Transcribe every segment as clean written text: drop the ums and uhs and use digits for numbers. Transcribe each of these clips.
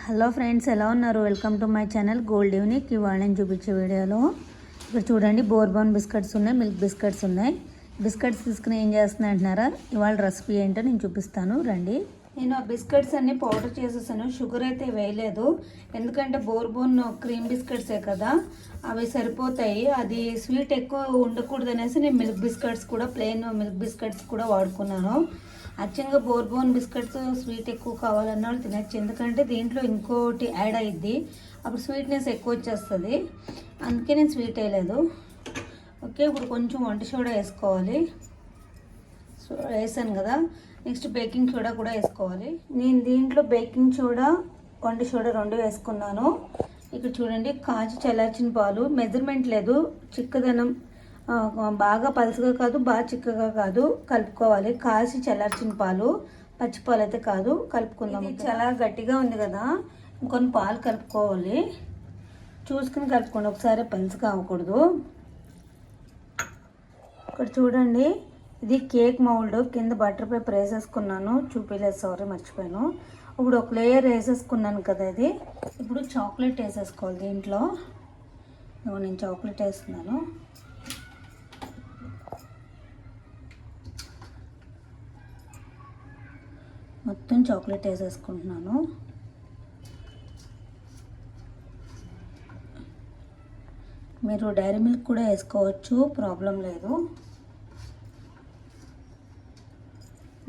Hello friends, ఎలా ఉన్నారు? Welcome to my channel gold unique. ఇవాళ నేను చూపించే వీడియోలో ఇక్కడ చూడండి, బోర్బాన్ బిస్కెట్స్ ఉన్నాయి, మిల్క్ బిస్కెట్స్ ఉన్నాయి. బిస్కెట్స్ తీసుకుని ఏం చేస్తున్నాయి అంటున్నారా? ఇవాళ రెసిపీ ఏంటో నేను చూపిస్తాను, రండి. నేను ఆ బిస్కెట్స్ అన్ని పౌడర్ చేసేసాను. షుగర్ అయితే వేయలేదు, ఎందుకంటే బోర్బోన్ క్రీమ్ బిస్కెట్సే కదా, అవి సరిపోతాయి. అది స్వీట్ ఎక్కువ ఉండకూడదు అనేసి నేను మిల్క్ బిస్కెట్స్ కూడా, ప్లెయిన్ మిల్క్ బిస్కెట్స్ కూడా వాడుకున్నాను. యాక్చువల్గా బోర్బోన్ బిస్కెట్స్ స్వీట్ ఎక్కువ కావాలన్న వాళ్ళు తినచ్చు, ఎందుకంటే దీంట్లో ఇంకోటి యాడ్ అయ్యిద్ది, అప్పుడు స్వీట్నెస్ ఎక్కువ వచ్చేస్తుంది. అందుకే నేను స్వీట్ వేయలేదు. ఓకే, ఇప్పుడు కొంచెం వంట సోడా వేసుకోవాలి. వేసాను కదా, నెక్స్ట్ బేకింగ్ సోడా కూడా వేసుకోవాలి. నేను దీంట్లో బేకింగ్ సోడా, వంట సోడా రెండు వేసుకున్నాను. ఇక్కడ చూడండి, కాచి చల్లార్చిన పాలు, మెజర్మెంట్ లేదు, చిక్కదనం బాగా పలుసుగా కాదు, బాగా చిక్కగా కాదు, కలుపుకోవాలి. కాసి చల్లార్చిన పాలు, పచ్చిపాలు అయితే కాదు, కలుపుకుందాం. ఇది చాలా గట్టిగా ఉంది కదా, ఇంకొన్ని పాలు కలుపుకోవాలి. చూసుకుని కలుపుకోండి, ఒకసారి పలుసుగా అవ్వకూడదు. ఇక్కడ చూడండి, ఇది కేక్ మౌల్డ్, కింద బటర్ పేపర్ వేసేసుకున్నాను, చూపించలేదు, సారీ మర్చిపోయాను. ఇప్పుడు ఒక లేయర్ వేసేసుకున్నాను కదా, ఇది ఇప్పుడు చాక్లెట్ వేసేసుకోవాలి దీంట్లో. నేను చాక్లెట్ వేస్తున్నాను. మొత్తం చాక్లెట్ వేసేసుకుంటున్నాను. మీరు డైరీ మిల్క్ కూడా వేసుకోవచ్చు, ప్రాబ్లం లేదు,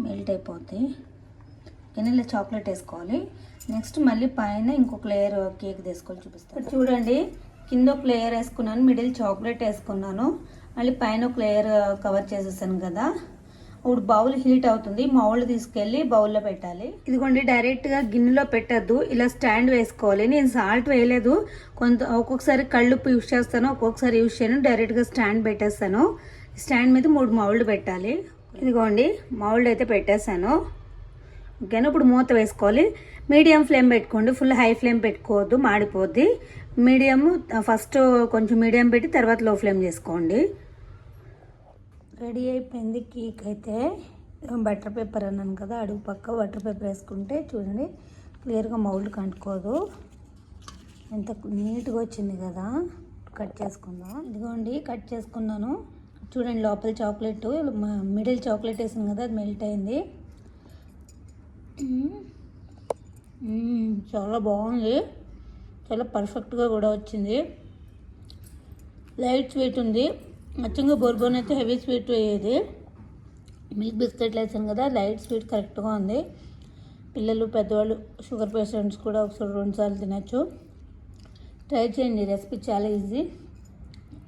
మెల్ట్ అయిపోద్ది. ఇలా చాక్లెట్ వేసుకోవాలి. నెక్స్ట్ మళ్ళీ పైన ఇంకొక లేయర్ కేక్ తీసుకోవాలి, చూపిస్తాను. చూడండి, కింద ఒక లేయర్ వేసుకున్నాను, మిడిల్ చాక్లెట్ వేసుకున్నాను, మళ్ళీ పైన ఒక లేయర్ కవర్ చేసేసాను కదా. ఇప్పుడు బౌల్ హీట్ అవుతుంది, మౌల్డ్ తీసుకెళ్ళి బౌల్లో పెట్టాలి. ఇదిగోండి, డైరెక్ట్గా గిన్నెలో పెట్టద్దు, ఇలా స్టాండ్ వేసుకోవాలి. నేను సాల్ట్ వేయలేదు, ఒక్కొక్కసారి కళ్ళుప్పు యూజ్ చేస్తాను, ఒక్కొక్కసారి యూజ్ చేయను, డైరెక్ట్గా స్టాండ్ పెట్టేస్తాను. స్టాండ్ మీద 3 మౌల్డ్ పెట్టాలి. ఇదిగోండి, మౌల్డ్ అయితే పెట్టేశాను. ఓకేనా, ఇప్పుడు మూత వేసుకోవాలి. మీడియం ఫ్లేమ్ పెట్టుకోండి, ఫుల్ హై ఫ్లేమ్ పెట్టుకోవద్దు, మాడిపోద్ది. మీడియం, ఫస్ట్ కొంచెం మీడియం పెట్టి తర్వాత లో ఫ్లేమ్ చేసుకోండి. రెడీ అయిపోయింది కేక్ అయితే. బటర్ పేపర్ అన్నాను కదా, అడుగు పక్క బటర్ పేపర్ వేసుకుంటే చూడండి క్లియర్గా మౌల్డ్ కంటుకోదు. ఎంత నీట్గా వచ్చింది కదా. కట్ చేసుకుందాం. ఇదిగోండి, కట్ చేసుకున్నాను. చూడండి, లోపల చాక్లెట్, మిడిల్ చాక్లెట్ వేసాను కదా, అది మెల్ట్ అయింది. చాలా బాగుంది, చాలా పర్ఫెక్ట్గా కూడా వచ్చింది. లైట్ స్వీట్ ఉంది. అచ్చంగా బోర్బోన్ అయితే హెవీ స్వీట్ అయ్యేది. మిల్క్ బిస్కెట్లు వేసాను కదా, లైట్ స్వీట్ కరెక్ట్గా ఉంది. పిల్లలు, పెద్దవాళ్ళు, షుగర్ పేషెంట్స్ కూడా ఒకసారి 2 సార్లు తినచ్చు. ట్రై చేయండి, రెసిపీ చాలా ఈజీ.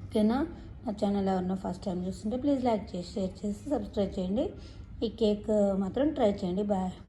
ఓకేనా, నా ఛానల్ ఎవరన్నా ఫస్ట్ టైం చూస్తుంటే ప్లీజ్ లైక్ చేసి, షేర్ చేసి, సబ్స్క్రైబ్ చేయండి. ఈ కేక్ మాత్రం ట్రై చేయండి. బాయ్.